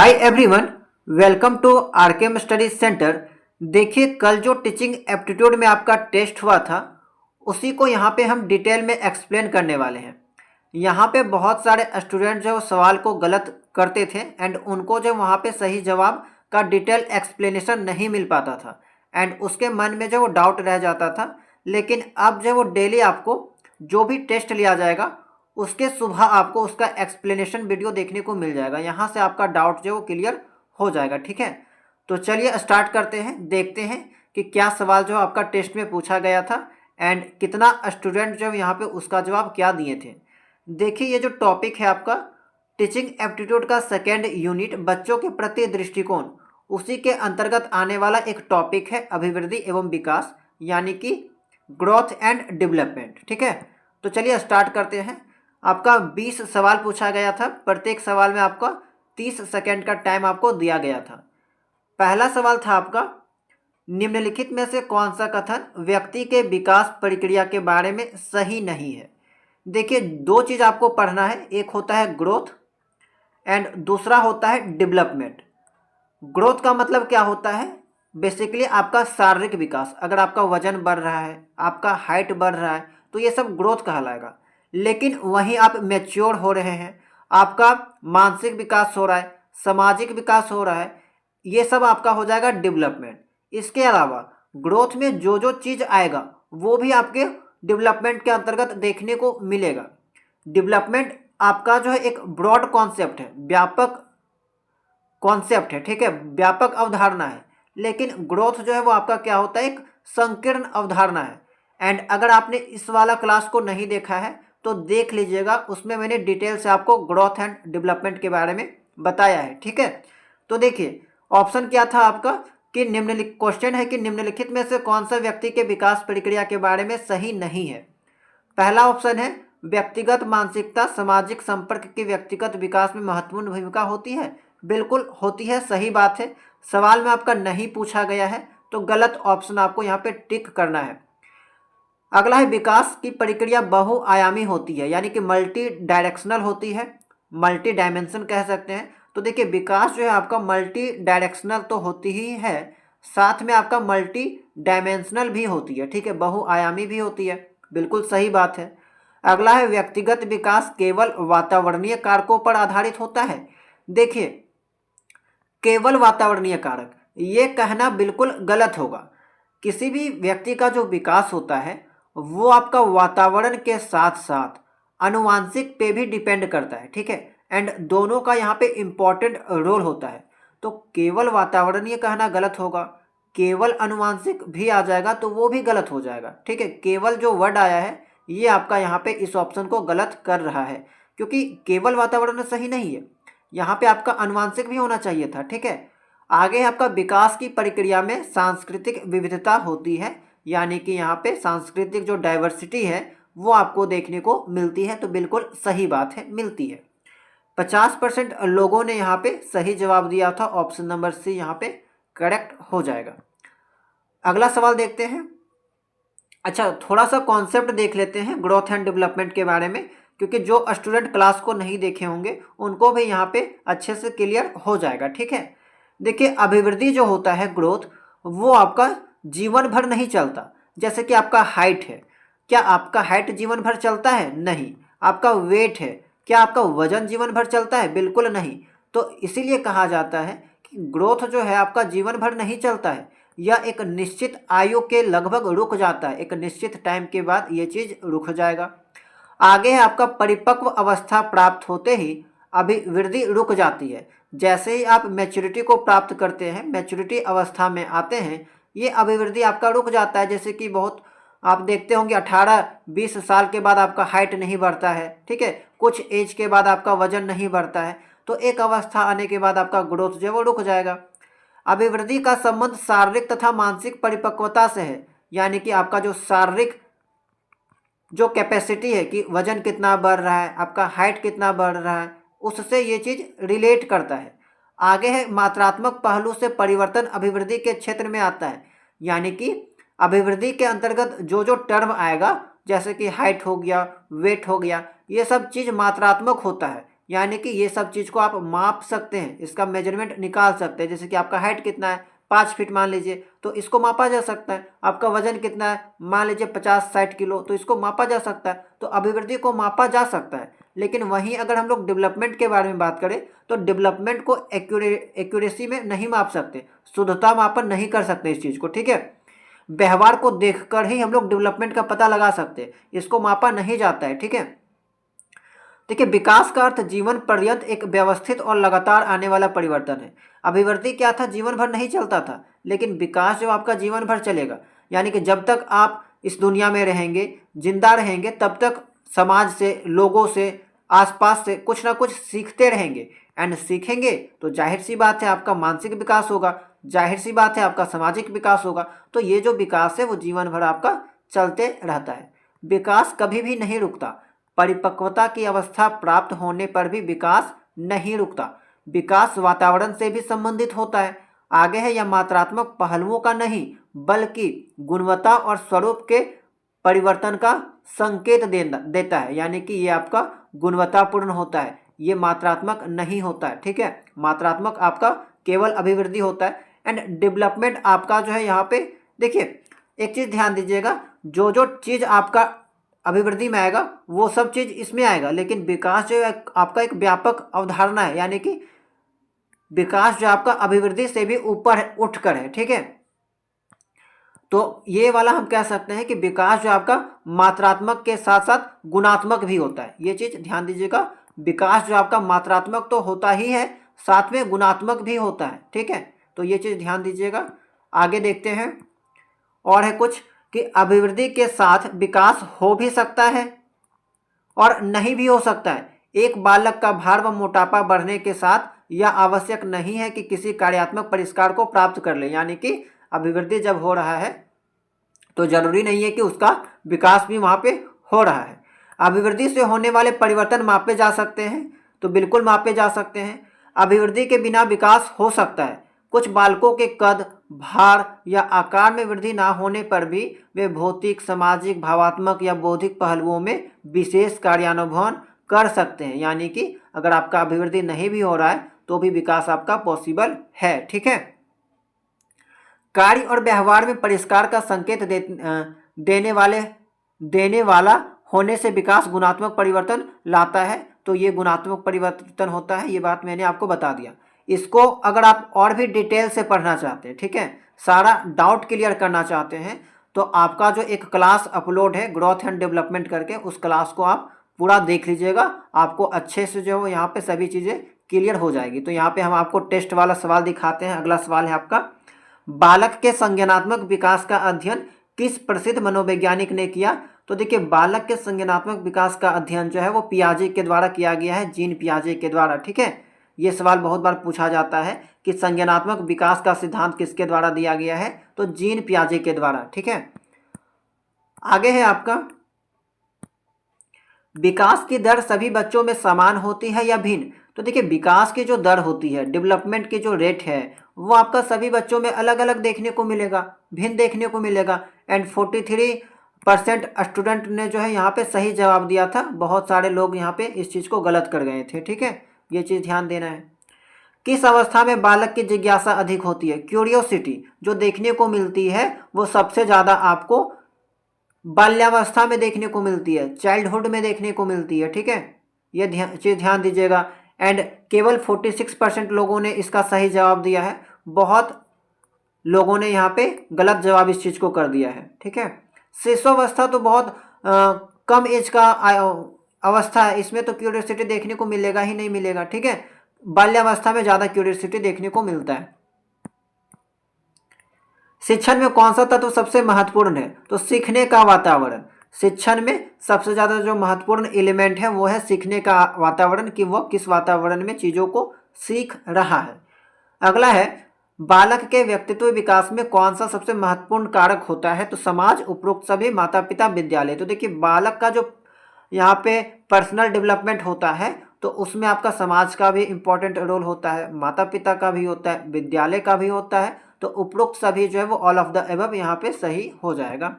Hi everyone, welcome to RKM study centre. देखिए, कल जो टीचिंग एप्टीट्यूड में आपका टेस्ट हुआ था उसी को यहाँ पे हम डिटेल में एक्सप्लेन करने वाले हैं। यहाँ पे बहुत सारे स्टूडेंट जो सवाल को गलत करते थे एंड उनको जो वहाँ पे सही जवाब का डिटेल एक्सप्लेनेशन नहीं मिल पाता था एंड उसके मन में जो वो डाउट रह जाता था। लेकिन अब जो वो डेली आपको जो भी टेस्ट लिया जाएगा उसके सुबह आपको उसका एक्सप्लेनेशन वीडियो देखने को मिल जाएगा। यहाँ से आपका डाउट जो वो क्लियर हो जाएगा। ठीक है, तो चलिए स्टार्ट करते हैं, देखते हैं कि क्या सवाल जो आपका टेस्ट में पूछा गया था एंड कितना स्टूडेंट जो यहाँ पे उसका जवाब क्या दिए थे। देखिए, ये जो टॉपिक है आपका टीचिंग एप्टीट्यूड का सेकेंड यूनिट बच्चों के प्रति दृष्टिकोण, उसी के अंतर्गत आने वाला एक टॉपिक है अभिवृद्धि एवं विकास, यानी कि ग्रोथ एंड डेवलपमेंट। ठीक है, तो चलिए स्टार्ट करते हैं। आपका 20 सवाल पूछा गया था, प्रत्येक सवाल में आपका 30 सेकेंड का टाइम आपको दिया गया था। पहला सवाल था आपका, निम्नलिखित में से कौन सा कथन व्यक्ति के विकास प्रक्रिया के बारे में सही नहीं है। देखिए, दो चीज़ आपको पढ़ना है, एक होता है ग्रोथ एंड दूसरा होता है डेवलपमेंट। ग्रोथ का मतलब क्या होता है? बेसिकली आपका शारीरिक विकास। अगर आपका वजन बढ़ रहा है, आपका हाइट बढ़ रहा है, तो ये सब ग्रोथ कहलाएगा। लेकिन वहीं आप मैच्योर हो रहे हैं, आपका मानसिक विकास हो रहा है, सामाजिक विकास हो रहा है, ये सब आपका हो जाएगा डेवलपमेंट। इसके अलावा ग्रोथ में जो जो चीज़ आएगा वो भी आपके डेवलपमेंट के अंतर्गत देखने को मिलेगा। डेवलपमेंट आपका जो है एक ब्रॉड कॉन्सेप्ट है, व्यापक कॉन्सेप्ट है। ठीक है, व्यापक अवधारणा है। लेकिन ग्रोथ जो है वो आपका क्या होता है, एक संकीर्ण अवधारणा है। एंड अगर आपने इस वाला क्लास को नहीं देखा है तो देख लीजिएगा, उसमें मैंने डिटेल से आपको ग्रोथ एंड डेवलपमेंट के बारे में बताया है। ठीक है, तो देखिए ऑप्शन क्या था आपका कि क्वेश्चन है कि निम्नलिखित में से कौन सा व्यक्ति के विकास प्रक्रिया के बारे में सही नहीं है। पहला ऑप्शन है व्यक्तिगत मानसिकता सामाजिक संपर्क के व्यक्तिगत विकास में महत्वपूर्ण भूमिका होती है। बिल्कुल होती है, सही बात है। सवाल में आपका नहीं पूछा गया है तो गलत ऑप्शन आपको यहाँ पे टिक करना है। अगला है विकास की प्रक्रिया बहुआयामी होती है, यानी कि मल्टी डायरेक्शनल होती है, मल्टी डायमेंशन कह सकते हैं। तो देखिए, विकास जो है आपका मल्टी डायरेक्शनल तो होती ही है, साथ में आपका मल्टी डायमेंशनल भी होती है। ठीक है, बहुआयामी भी होती है, बिल्कुल सही बात है। अगला है व्यक्तिगत विकास केवल वातावरणीय कारकों पर आधारित होता है। देखिए, केवल वातावरणीय कारक, ये कहना बिल्कुल गलत होगा। किसी भी व्यक्ति का जो विकास होता है वो आपका वातावरण के साथ साथ आनुवांशिक पे भी डिपेंड करता है। ठीक है, एंड दोनों का यहाँ पे इम्पॉर्टेंट रोल होता है। तो केवल वातावरणीय कहना गलत होगा, केवल आनुवांशिक भी आ जाएगा तो वो भी गलत हो जाएगा। ठीक है, केवल जो वर्ड आया है ये आपका यहाँ पे इस ऑप्शन को गलत कर रहा है, क्योंकि केवल वातावरण सही नहीं है, यहाँ पे आपका आनुवांशिक भी होना चाहिए था। ठीक है, आगे आपका विकास की प्रक्रिया में सांस्कृतिक विविधता होती है, यानी कि यहाँ पे सांस्कृतिक जो डाइवर्सिटी है वो आपको देखने को मिलती है। तो बिल्कुल सही बात है, मिलती है। 50% लोगों ने यहाँ पे सही जवाब दिया था, ऑप्शन नंबर सी यहाँ पे करेक्ट हो जाएगा। अगला सवाल देखते हैं। अच्छा, थोड़ा सा कॉन्सेप्ट देख लेते हैं ग्रोथ एंड डेवलपमेंट के बारे में, क्योंकि जो स्टूडेंट क्लास को नहीं देखे होंगे उनको भी यहाँ पे अच्छे से क्लियर हो जाएगा। ठीक है, देखिए अभिवृद्धि जो होता है ग्रोथ, वो आपका जीवन भर नहीं चलता। जैसे कि आपका हाइट है, क्या आपका हाइट जीवन भर चलता है? नहीं। आपका वेट है, क्या आपका वजन जीवन भर चलता है? बिल्कुल नहीं। तो इसीलिए कहा जाता है कि ग्रोथ जो है आपका जीवन भर नहीं चलता है, यह एक निश्चित आयु के लगभग रुक जाता है, एक निश्चित टाइम के बाद ये चीज़ रुक जाएगा। आगे है आपका परिपक्व अवस्था प्राप्त होते ही अभिवृद्धि रुक जाती है। जैसे ही आप मैच्योरिटी को प्राप्त करते हैं, मैच्योरिटी अवस्था में आते हैं, ये अभिवृद्धि आपका रुक जाता है। जैसे कि बहुत आप देखते होंगे 18-20 साल के बाद आपका हाइट नहीं बढ़ता है। ठीक है, कुछ एज के बाद आपका वजन नहीं बढ़ता है, तो एक अवस्था आने के बाद आपका ग्रोथ जो है वो रुक जाएगा। अभिवृद्धि का संबंध शारीरिक तथा मानसिक परिपक्वता से है, यानी कि आपका जो शारीरिक जो कैपेसिटी है कि वजन कितना बढ़ रहा है, आपका हाइट कितना बढ़ रहा है, उससे ये चीज़ रिलेट करता है। आगे है मात्रात्मक पहलू से परिवर्तन अभिवृद्धि के क्षेत्र में आता है, यानी कि अभिवृद्धि के अंतर्गत जो जो टर्म आएगा, जैसे कि हाइट हो गया, वेट हो गया, ये सब चीज़ मात्रात्मक होता है, यानी कि ये सब चीज़ को आप माप सकते हैं, इसका मेजरमेंट निकाल सकते हैं। जैसे कि आपका हाइट कितना है, 5 फीट मान लीजिए, तो इसको मापा जा सकता है। आपका वजन कितना है, मान लीजिए 50-60 किलो, तो इसको मापा जा सकता है। तो अभिवृद्धि को मापा जा सकता है। लेकिन वहीं अगर हम लोग डेवलपमेंट के बारे में बात करें तो डेवलपमेंट को एक्यूरेसी में नहीं माप सकते, शुद्धता मापन नहीं कर सकते इस चीज़ को, ठीक है। व्यवहार को देखकर ही हम लोग डेवलपमेंट का पता लगा सकते हैं, इसको मापा नहीं जाता है, ठीक है। देखिए, विकास का अर्थ जीवन पर्यंत एक व्यवस्थित और लगातार आने वाला परिवर्तन है। अभिवृद्धि क्या था, जीवन भर नहीं चलता था, लेकिन विकास जो आपका जीवन भर चलेगा। यानी कि जब तक आप इस दुनिया में रहेंगे, जिंदा रहेंगे, तब तक समाज से, लोगों से, आसपास से कुछ ना कुछ सीखते रहेंगे। एंड सीखेंगे तो जाहिर सी बात है आपका मानसिक विकास होगा, जाहिर सी बात है आपका सामाजिक विकास होगा। तो ये जो विकास है वो जीवन भर आपका चलते रहता है। विकास कभी भी नहीं रुकता। परिपक्वता की अवस्था प्राप्त होने पर भी विकास नहीं रुकता। विकास वातावरण से भी संबंधित होता है। आगे है, यह मात्रात्मक पहलुओं का नहीं बल्कि गुणवत्ता और स्वरूप के परिवर्तन का संकेत देता है। यानी कि ये आपका गुणवत्तापूर्ण होता है, ये मात्रात्मक नहीं होता है, ठीक है। मात्रात्मक आपका केवल अभिवृद्धि होता है। एंड डेवलपमेंट आपका जो है यहाँ पे देखिए, एक चीज़ ध्यान दीजिएगा, जो जो चीज़ आपका अभिवृद्धि में आएगा वो सब चीज़ इसमें आएगा, लेकिन विकास जो है आपका एक व्यापक अवधारणा है। यानी कि विकास जो आपका अभिवृद्धि से भी ऊपर उठकर है, ठीक है। तो ये वाला हम कह सकते हैं कि विकास जो आपका मात्रात्मक के साथ साथ गुणात्मक भी होता है। ये चीज़ ध्यान दीजिएगा, विकास जो आपका मात्रात्मक तो होता ही है, साथ में गुणात्मक भी होता है, ठीक है। तो ये चीज़ ध्यान दीजिएगा। आगे देखते हैं, और है कुछ कि अभिवृद्धि के साथ विकास हो भी सकता है और नहीं भी हो सकता है। एक बालक का भार व मोटापा बढ़ने के साथ यह आवश्यक नहीं है कि किसी कार्यात्मक परिष्कार को प्राप्त कर ले। यानी कि अभिवृद्धि जब हो रहा है तो जरूरी नहीं है कि उसका विकास भी वहाँ पे हो रहा है। अभिवृद्धि से होने वाले परिवर्तन मापे जा सकते हैं, तो बिल्कुल मापे जा सकते हैं। अभिवृद्धि के बिना विकास हो सकता है। कुछ बालकों के कद, भार या आकार में वृद्धि ना होने पर भी वे भौतिक, सामाजिक, भावात्मक या बौद्धिक पहलुओं में विशेष कार्यानुभवन कर सकते हैं। यानी कि अगर आपका अभिवृद्धि नहीं भी हो रहा है तो भी विकास आपका पॉसिबल है, ठीक है। कार्य और व्यवहार में परिष्कार का संकेत देने वाला होने से विकास गुणात्मक परिवर्तन लाता है। तो ये गुणात्मक परिवर्तन होता है, ये बात मैंने आपको बता दिया। इसको अगर आप और भी डिटेल से पढ़ना चाहते हैं, ठीक है, सारा डाउट क्लियर करना चाहते हैं, तो आपका जो एक क्लास अपलोड है ग्रोथ एंड डेवलपमेंट करके, उस क्लास को आप पूरा देख लीजिएगा। आपको अच्छे से जो है यहाँ पे सभी चीज़ें क्लियर हो जाएगी। तो यहाँ पे हम आपको टेस्ट वाला सवाल दिखाते हैं। अगला सवाल है आपका, बालक के संज्ञानात्मक विकास का अध्ययन किस प्रसिद्ध मनोवैज्ञानिक ने किया। तो देखिए, बालक के संज्ञानात्मक विकास का अध्ययन जो है वो पियाजे के द्वारा किया गया है, जीन पियाजे के द्वारा, ठीक है। ये सवाल बहुत बार पूछा जाता है कि संज्ञानात्मक विकास का सिद्धांत किसके द्वारा दिया गया है, तो जीन पियाजे के द्वारा, ठीक है। आगे है आपका, विकास की दर सभी बच्चों में समान होती है या भिन्न। तो देखिए, विकास की जो दर होती है, डेवलपमेंट की जो रेट है, वो आपका सभी बच्चों में अलग अलग देखने को मिलेगा, भिन्न देखने को मिलेगा। एंड 43% स्टूडेंट ने जो है यहाँ पे सही जवाब दिया था। बहुत सारे लोग यहाँ पे इस चीज़ को गलत कर गए थे, ठीक है। ये चीज़ ध्यान देना है। किस अवस्था में बालक की जिज्ञासा अधिक होती है। क्यूरियोसिटी जो देखने को मिलती है वो सबसे ज़्यादा आपको बाल्यावस्था में देखने को मिलती है, चाइल्डहुड में देखने को मिलती है, ठीक है। ये चीज़ ध्यान दीजिएगा। एंड केवल 46% लोगों ने इसका सही जवाब दिया है। बहुत लोगों ने यहाँ पे गलत जवाब इस चीज़ को कर दिया है, ठीक है। शिशुअवस्था तो बहुत कम एज का अवस्था है, इसमें तो क्यूरियोसिटी देखने को मिलेगा ही नहीं मिलेगा, ठीक है। बाल्यावस्था में ज़्यादा क्यूरियोसिटी देखने को मिलता है। शिक्षण में कौन सा तत्व सबसे महत्वपूर्ण है। तो सीखने का वातावरण। शिक्षण में सबसे ज़्यादा जो महत्वपूर्ण एलिमेंट है वो है सीखने का वातावरण, कि वह किस वातावरण में चीज़ों को सीख रहा है। अगला है, बालक के व्यक्तित्व विकास में कौन सा सबसे महत्वपूर्ण कारक होता है। तो समाज, उपरोक्त सभी, माता पिता, विद्यालय। तो देखिए, बालक का जो यहाँ पे पर्सनल डेवलपमेंट होता है तो उसमें आपका समाज का भी इम्पोर्टेंट रोल होता है, माता पिता का भी होता है, विद्यालय का भी होता है। तो उपरोक्त सभी जो है वो ऑल ऑफ द एबव यहाँ पे सही हो जाएगा।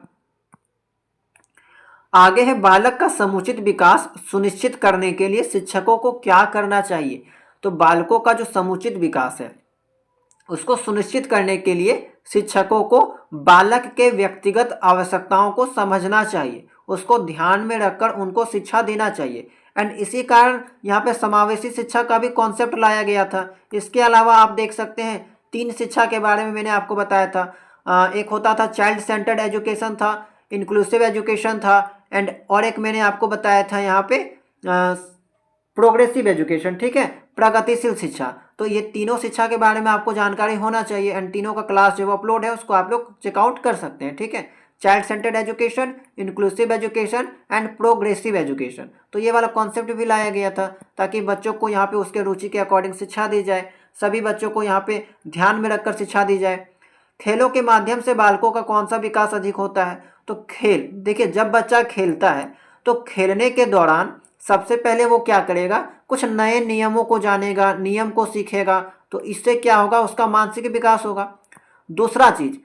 आगे है बालक का समुचित विकास सुनिश्चित करने के लिए शिक्षकों को क्या करना चाहिए। तो बालकों का जो समुचित विकास है उसको सुनिश्चित करने के लिए शिक्षकों को बालक के व्यक्तिगत आवश्यकताओं को समझना चाहिए, उसको ध्यान में रखकर उनको शिक्षा देना चाहिए। एंड इसी कारण यहाँ पे समावेशी शिक्षा का भी कॉन्सेप्ट लाया गया था। इसके अलावा आप देख सकते हैं 3 शिक्षा के बारे में मैंने आपको बताया था। एक होता था चाइल्ड सेंटर्ड एजुकेशन था, इंक्लूसिव एजुकेशन था, एंड और एक मैंने आपको बताया था यहाँ पे प्रोग्रेसिव एजुकेशन, ठीक है, प्रगतिशील शिक्षा। तो ये तीनों शिक्षा के बारे में आपको जानकारी होना चाहिए एंड तीनों का क्लास जो अपलोड है उसको आप लोग चेकआउट कर सकते हैं, ठीक है। Child centred education, inclusive education and progressive education, तो ये वाला कॉन्सेप्ट भी लाया गया था ताकि बच्चों को यहाँ पे उसके रुचि के अकॉर्डिंग शिक्षा दी जाए, सभी बच्चों को यहाँ पे ध्यान में रखकर शिक्षा दी जाए। खेलों के माध्यम से बालकों का कौन सा विकास अधिक होता है। तो खेल, देखिए जब बच्चा खेलता है तो खेलने के दौरान सबसे पहले वो क्या करेगा, कुछ नए नियमों को जानेगा, नियम को सीखेगा, तो इससे क्या होगा, उसका मानसिक विकास होगा। दूसरा चीज,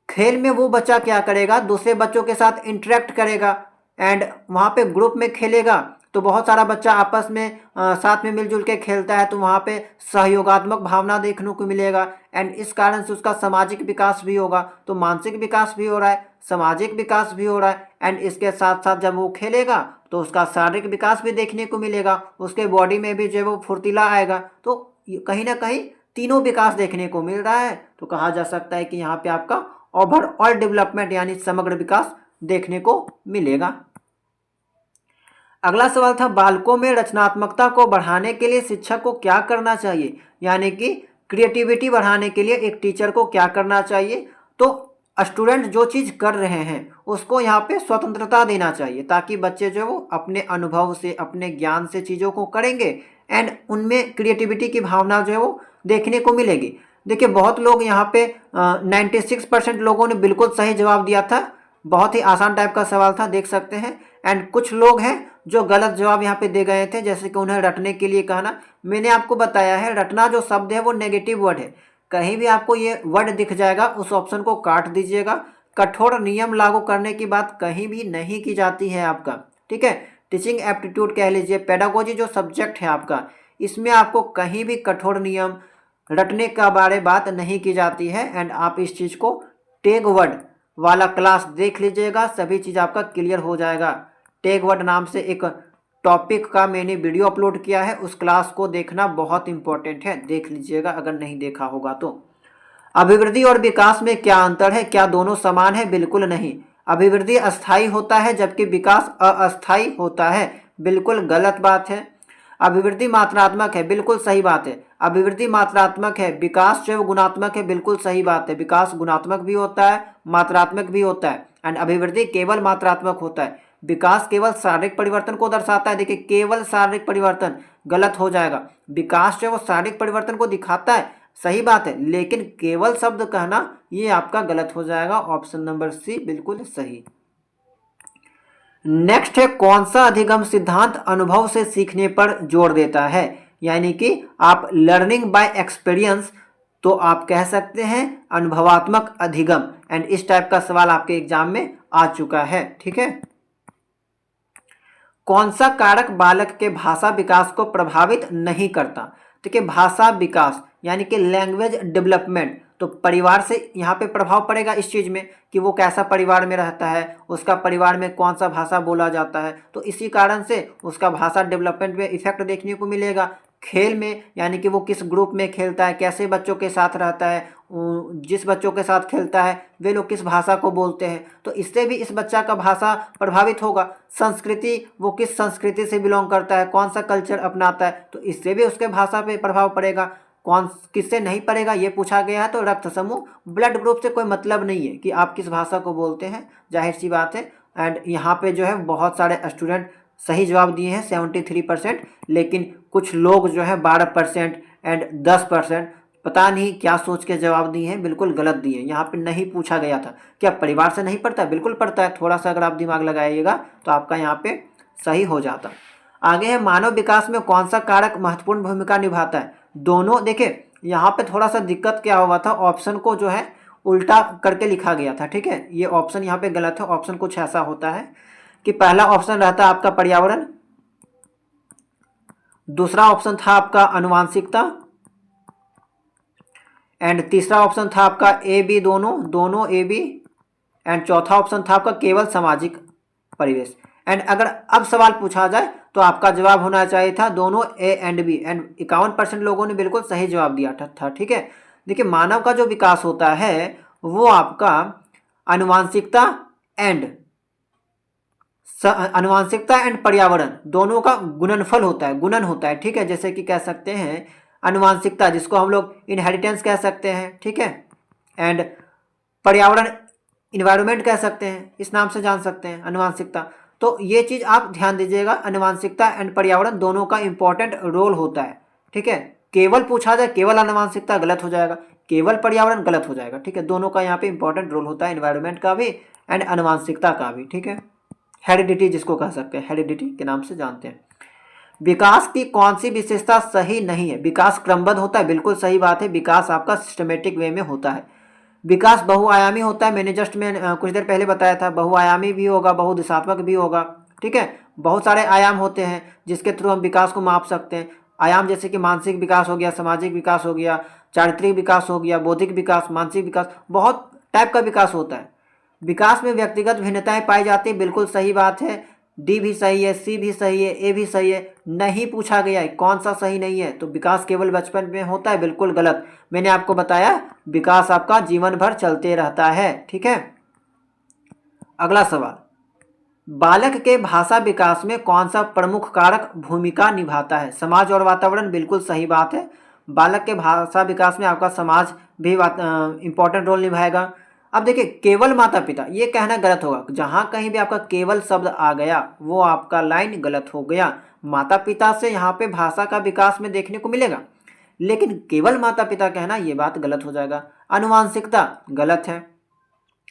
खेल में वो बच्चा क्या करेगा, दूसरे बच्चों के साथ इंटरेक्ट करेगा एंड वहाँ पे ग्रुप में खेलेगा तो बहुत सारा बच्चा आपस में साथ में मिलजुल के खेलता है तो वहाँ पे सहयोगात्मक भावना देखने को मिलेगा एंड इस कारण से उसका सामाजिक विकास भी होगा। तो मानसिक विकास भी हो रहा है, सामाजिक विकास भी हो रहा है एंड इसके साथ साथ जब वो खेलेगा तो उसका शारीरिक विकास भी देखने को मिलेगा, उसके बॉडी में भी जो है वो फुर्तीला आएगा। तो कहीं ना कहीं तीनों विकास देखने को मिल रहा है। तो कहा जा सकता है कि यहाँ पे आपका ओवरऑल डेवलपमेंट यानी समग्र विकास देखने को मिलेगा। अगला सवाल था बालकों में रचनात्मकता को बढ़ाने के लिए शिक्षक को क्या करना चाहिए, यानी कि क्रिएटिविटी बढ़ाने के लिए एक टीचर को क्या करना चाहिए। तो स्टूडेंट जो चीज़ कर रहे हैं उसको यहाँ पे स्वतंत्रता देना चाहिए ताकि बच्चे जो वो अपने अनुभव से, अपने ज्ञान से चीज़ों को करेंगे एंड उनमें क्रिएटिविटी की भावना जो है वो देखने को मिलेगी। देखिए बहुत लोग यहाँ पे 96% लोगों ने बिल्कुल सही जवाब दिया था, बहुत ही आसान टाइप का सवाल था, देख सकते हैं। एंड कुछ लोग हैं जो गलत जवाब यहाँ पे दे गए थे, जैसे कि उन्हें रटने के लिए कहना। मैंने आपको बताया है रटना जो शब्द है वो नेगेटिव वर्ड है, कहीं भी आपको ये वर्ड दिख जाएगा उस ऑप्शन को काट दीजिएगा। कठोर नियम लागू करने की बात कहीं भी नहीं की जाती है आपका, ठीक है। टीचिंग एप्टीट्यूड कह लीजिए, पेडागोजी जो सब्जेक्ट है आपका, इसमें आपको कहीं भी कठोर नियम रटने का बारे बात नहीं की जाती है। एंड आप इस चीज़ को टैग वर्ड वाला क्लास देख लीजिएगा, सभी चीज़ आपका क्लियर हो जाएगा। टैग वर्ड नाम से एक टॉपिक का मैंने वीडियो अपलोड किया है, उस क्लास को देखना बहुत इंपॉर्टेंट है, देख लीजिएगा अगर नहीं देखा होगा तो। अभिवृद्धि और विकास में क्या अंतर है, क्या दोनों समान है? बिल्कुल नहीं। अभिवृद्धि अस्थायी होता है जबकि विकास अस्थायी होता है, बिल्कुल गलत बात है। अभिवृद्धि मात्रात्मक है, बिल्कुल सही बात है। अभिवृद्धि मात्रात्मक है, विकास जो गुणात्मक है, बिल्कुल सही बात है। विकास गुणात्मक भी होता है, मात्रात्मक भी होता है एंड अभिवृद्धि केवल मात्रात्मक होता है। विकास केवल शारीरिक परिवर्तन को दर्शाता है। देखिए केवल शारीरिक परिवर्तन गलत हो जाएगा, विकास जो है वो शारीरिक परिवर्तन को दिखाता है, सही बात है, लेकिन केवल शब्द कहना ये आपका गलत हो जाएगा। ऑप्शन नंबर सी बिल्कुल सही। नेक्स्ट है कौन सा अधिगम सिद्धांत अनुभव से सीखने पर जोर देता है, यानी कि आप लर्निंग बाय एक्सपीरियंस, तो आप कह सकते हैं अनुभवात्मक अधिगम। एंड इस टाइप का सवाल आपके एग्जाम में आ चुका है, ठीक है। कौन सा कारक बालक के भाषा विकास को प्रभावित नहीं करता? देखिए भाषा विकास यानी कि लैंग्वेज डेवलपमेंट, तो परिवार से यहाँ पे प्रभाव पड़ेगा इस चीज़ में कि वो कैसा परिवार में रहता है, उसका परिवार में कौन सा भाषा बोला जाता है, तो इसी कारण से उसका भाषा डेवलपमेंट में इफेक्ट देखने को मिलेगा। खेल में यानी कि वो किस ग्रुप में खेलता है, कैसे बच्चों के साथ रहता है, जिस बच्चों के साथ खेलता है वे लोग किस भाषा को बोलते हैं, तो इससे भी इस बच्चा का भाषा प्रभावित होगा। संस्कृति, वो किस संस्कृति से बिलोंग करता है, कौन सा कल्चर अपनाता है, तो इससे भी उसके भाषा पे प्रभाव पड़ेगा। कौन किससे नहीं पड़ेगा ये पूछा गया है, तो रक्त समूह, ब्लड ग्रुप से कोई मतलब नहीं है कि आप किस भाषा को बोलते हैं, जाहिर सी बात है। एंड यहाँ पे जो है बहुत सारे स्टूडेंट सही जवाब दिए हैं 73%, लेकिन कुछ लोग जो है 12% एंड 10% पता नहीं क्या सोच के जवाब दिए हैं, बिल्कुल गलत दिए। यहाँ पे नहीं पूछा गया था क्या परिवार से नहीं पढ़ता, बिल्कुल पढ़ता है, थोड़ा सा अगर आप दिमाग लगाइएगा तो आपका यहाँ पे सही हो जाता। आगे है मानव विकास में कौन सा कारक महत्वपूर्ण भूमिका निभाता है? दोनों। देखिए यहाँ पे थोड़ा सा दिक्कत क्या हुआ था, ऑप्शन को जो है उल्टा करके लिखा गया था, ठीक है, ये ऑप्शन यहाँ पे गलत है, ऑप्शन कुछ ऐसा होता है। कि पहला ऑप्शन रहता आपका पर्यावरण, दूसरा ऑप्शन था आपका आनुवांशिकता, एंड तीसरा ऑप्शन था आपका ए बी दोनों ए बी, एंड चौथा ऑप्शन था आपका केवल सामाजिक परिवेश। एंड अगर अब सवाल पूछा जाए तो आपका जवाब होना चाहिए था दोनों ए एंड बी, एंड 51% लोगों ने बिल्कुल सही जवाब दिया था। ठीक है, देखिए मानव का जो विकास होता है वो आपका आनुवांशिकता एंड पर्यावरण दोनों का गुणनफल होता है, गुणन होता है। ठीक है, जैसे कि कह सकते हैं आनुवांशिकता जिसको हम लोग इनहेरिटेंस कह सकते हैं, ठीक है, एंड पर्यावरण इन्वायरमेंट कह सकते हैं, इस नाम से जान सकते हैं आनुवांशिकता। तो ये चीज़ आप ध्यान दीजिएगा, आनुवांशिकता एंड पर्यावरण दोनों का इंपॉर्टेंट रोल होता है। ठीक है, केवल पूछा जाए केवल आनुवांशिकता गलत हो जाएगा, केवल पर्यावरण गलत हो जाएगा। ठीक है, दोनों का यहाँ पे इंपॉर्टेंट रोल होता है, इन्वायरमेंट का भी एंड आनुवांशिकता का भी। ठीक है, हेरिडिटी जिसको कह सकते हैं, हेरिडिटी के नाम से जानते हैं। विकास की कौन सी विशेषता सही नहीं है? विकास क्रमबद्ध होता है, बिल्कुल सही बात है। विकास आपका सिस्टमेटिक वे में होता है। विकास बहुआयामी होता है, मैंने जस्ट में कुछ देर पहले बताया था, बहुआयामी भी होगा, बहुदिशात्मक भी होगा। ठीक है, बहुत सारे आयाम होते हैं जिसके थ्रू हम विकास को माप सकते हैं। आयाम जैसे कि मानसिक विकास हो गया, सामाजिक विकास हो गया, चारित्रिक विकास हो गया, बौद्धिक विकास, मानसिक विकास, बहुत टाइप का विकास होता है। विकास में व्यक्तिगत भिन्नताएं पाई जाती है, बिल्कुल सही बात है। डी भी सही है, सी भी सही है, ए भी सही है। नहीं पूछा गया है कौन सा सही नहीं है, तो विकास केवल बचपन में होता है, बिल्कुल गलत। मैंने आपको बताया विकास आपका जीवन भर चलते रहता है। ठीक है, अगला सवाल, बालक के भाषा विकास में कौन सा प्रमुख कारक भूमिका निभाता है? समाज और वातावरण, बिल्कुल सही बात है। बालक के भाषा विकास में आपका समाज भी इंपॉर्टेंट रोल निभाएगा। अब देखिए केवल माता पिता, ये कहना गलत होगा। जहाँ कहीं भी आपका केवल शब्द आ गया वो आपका लाइन गलत हो गया। माता पिता से यहाँ पे भाषा का विकास में देखने को मिलेगा, लेकिन केवल माता पिता कहना ये बात गलत हो जाएगा। आनुवांशिकता गलत है,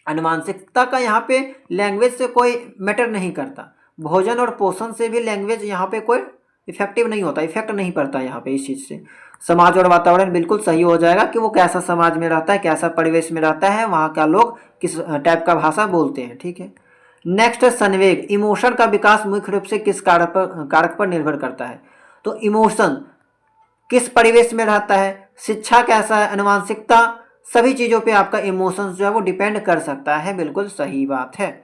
आनुवांशिकता का यहाँ पे लैंग्वेज से कोई मैटर नहीं करता। भोजन और पोषण से भी लैंग्वेज यहाँ पे कोई इफेक्टिव नहीं होता, इफेक्ट नहीं पड़ता यहाँ पे इस चीज़ से। समाज और वातावरण बिल्कुल सही हो जाएगा कि वो कैसा समाज में रहता है, कैसा परिवेश में रहता है, वहाँ का लोग किस टाइप का भाषा बोलते हैं। ठीक है, नेक्स्ट संवेग, इमोशन का विकास मुख्य रूप से किस कारक पर निर्भर करता है? तो इमोशन किस परिवेश में रहता है, शिक्षा कैसा है, आनुवांशिकता, सभी चीज़ों पे आपका इमोशंस जो है वो डिपेंड कर सकता है। बिल्कुल सही बात है।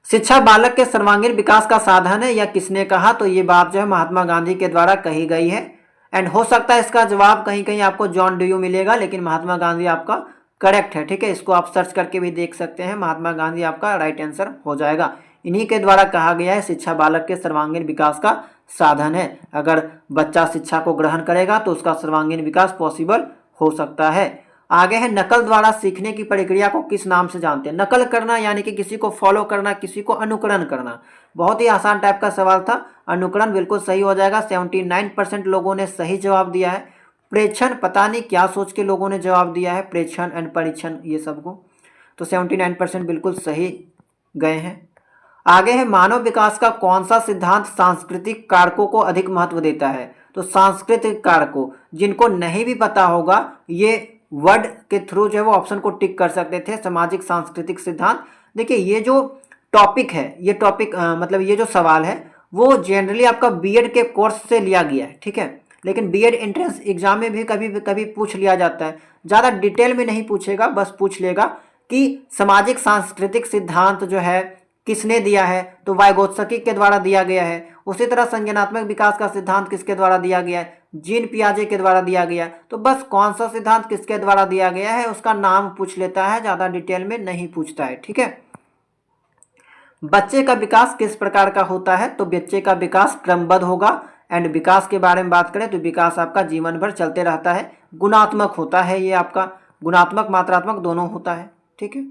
शिक्षा बालक के सर्वांगीण विकास का साधन है, या किसने कहा? तो ये बात जो है महात्मा गांधी के द्वारा कही गई है। एंड हो सकता है इसका जवाब कहीं कहीं आपको जॉन ड्यू मिलेगा, लेकिन महात्मा गांधी आपका करेक्ट है। ठीक है, इसको आप सर्च करके भी देख सकते हैं, महात्मा गांधी आपका राइट आंसर हो जाएगा। इन्हीं के द्वारा कहा गया है शिक्षा बालक के सर्वांगीण विकास का साधन है। अगर बच्चा शिक्षा को ग्रहण करेगा तो उसका सर्वांगीण विकास पॉसिबल हो सकता है। आगे है, नकल द्वारा सीखने की प्रक्रिया को किस नाम से जानते हैं? नकल करना यानी कि किसी को फॉलो करना, किसी को अनुकरण करना। बहुत ही आसान टाइप का सवाल था। अनुकरण बिल्कुल सही हो जाएगा, 79% लोगों ने सही जवाब दिया है। प्रेक्षण, पता नहीं क्या सोच के लोगों ने जवाब दिया है, प्रेक्षण एंड परीक्षण ये सबको, तो 79% बिल्कुल सही गए हैं। आगे है, मानव विकास का कौन सा सिद्धांत सांस्कृतिक कारकों को अधिक महत्व देता है? तो सांस्कृतिक कारकों, जिनको नहीं भी पता होगा ये वर्ड के थ्रू जो है वो ऑप्शन को टिक कर सकते थे। सामाजिक सांस्कृतिक सिद्धांत, देखिए ये जो टॉपिक है, ये टॉपिक मतलब ये जो सवाल है वो जनरली आपका बीएड के कोर्स से लिया गया है। ठीक है, लेकिन बीएड एंट्रेंस एग्जाम में भी कभी पूछ लिया जाता है। ज़्यादा डिटेल में नहीं पूछेगा, बस पूछ लेगा कि सामाजिक सांस्कृतिक सिद्धांत जो है किसने दिया है? तो वाइगोत्स्की के द्वारा दिया गया है। उसी तरह संज्ञानात्मक विकास का सिद्धांत किसके द्वारा दिया गया है? जीन पियाजे के द्वारा दिया गया। तो बस कौन सा सिद्धांत किसके द्वारा दिया गया है उसका नाम पूछ लेता है, ज़्यादा डिटेल में नहीं पूछता है। ठीक है, बच्चे का विकास किस प्रकार का होता है? तो बच्चे का विकास क्रमबद्ध होगा। एंड विकास के बारे में बात करें तो विकास आपका जीवन भर चलते रहता है, गुणात्मक होता है, ये आपका गुणात्मक मात्रात्मक दोनों होता है। ठीक है,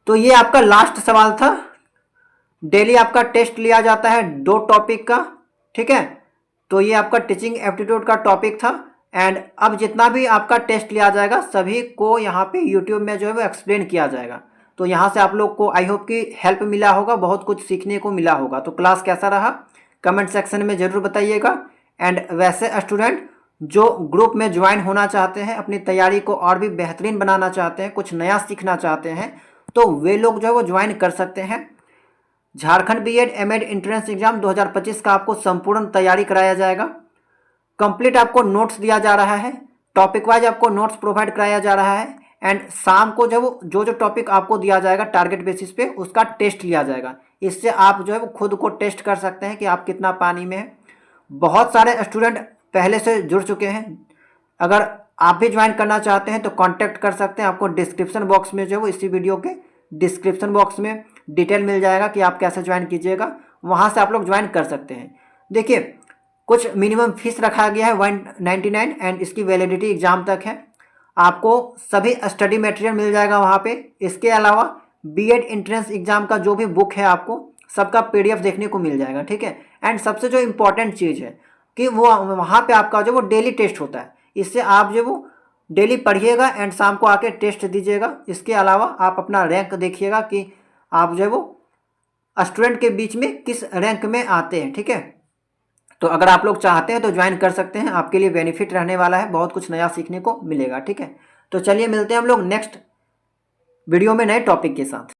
तो ये आपका लास्ट सवाल था। डेली आपका टेस्ट लिया जाता है 2 टॉपिक का। ठीक है, तो ये आपका टीचिंग एप्टीट्यूड का टॉपिक था। एंड अब जितना भी आपका टेस्ट लिया जाएगा सभी को यहाँ पे यूट्यूब में जो है वो एक्सप्लेन किया जाएगा। तो यहाँ से आप लोग को आई होप कि हेल्प मिला होगा, बहुत कुछ सीखने को मिला होगा। तो क्लास कैसा रहा कमेंट सेक्शन में ज़रूर बताइएगा। एंड वैसे स्टूडेंट जो ग्रुप में ज्वाइन होना चाहते हैं, अपनी तैयारी को और भी बेहतरीन बनाना चाहते हैं, कुछ नया सीखना चाहते हैं, तो वे लोग जो है वो ज्वाइन कर सकते हैं। Jharkhand BEd MEd entrance exam 2025 का आपको संपूर्ण तैयारी कराया जाएगा। कंप्लीट आपको नोट्स दिया जा रहा है, टॉपिक वाइज आपको नोट्स प्रोवाइड कराया जा रहा है, एंड शाम को जो टॉपिक आपको दिया जाएगा टारगेट बेसिस पे उसका टेस्ट लिया जाएगा। इससे आप जो है वो खुद को टेस्ट कर सकते हैं कि आप कितना पानी में हैं। बहुत सारे स्टूडेंट पहले से जुड़ चुके हैं, अगर आप भी ज्वाइन करना चाहते हैं तो कांटेक्ट कर सकते हैं। आपको डिस्क्रिप्शन बॉक्स में जो है वो इसी वीडियो के डिस्क्रिप्शन बॉक्स में डिटेल मिल जाएगा कि आप कैसे ज्वाइन कीजिएगा, वहाँ से आप लोग ज्वाइन कर सकते हैं। देखिए, कुछ मिनिमम फीस रखा गया है 199 एंड इसकी वैलिडिटी एग्जाम तक है। आपको सभी स्टडी मटेरियल मिल जाएगा वहाँ पे। इसके अलावा बीएड एंट्रेंस एग्जाम का जो भी बुक है आपको सबका पीडीएफ देखने को मिल जाएगा, ठीक है। एंड सबसे जो इम्पोर्टेंट चीज़ है कि वो वहाँ पे आपका जो वो डेली टेस्ट होता है, इससे आप जो वो डेली पढ़िएगा एंड शाम को आके टेस्ट दीजिएगा। इसके अलावा आप अपना रैंक देखिएगा कि आप जो है वो स्टूडेंट के बीच में किस रैंक में आते हैं, ठीक है। तो अगर आप लोग चाहते हैं तो ज्वाइन कर सकते हैं, आपके लिए बेनिफिट रहने वाला है, बहुत कुछ नया सीखने को मिलेगा, ठीक है। तो चलिए मिलते हैं हम लोग नेक्स्ट वीडियो में नए टॉपिक के साथ।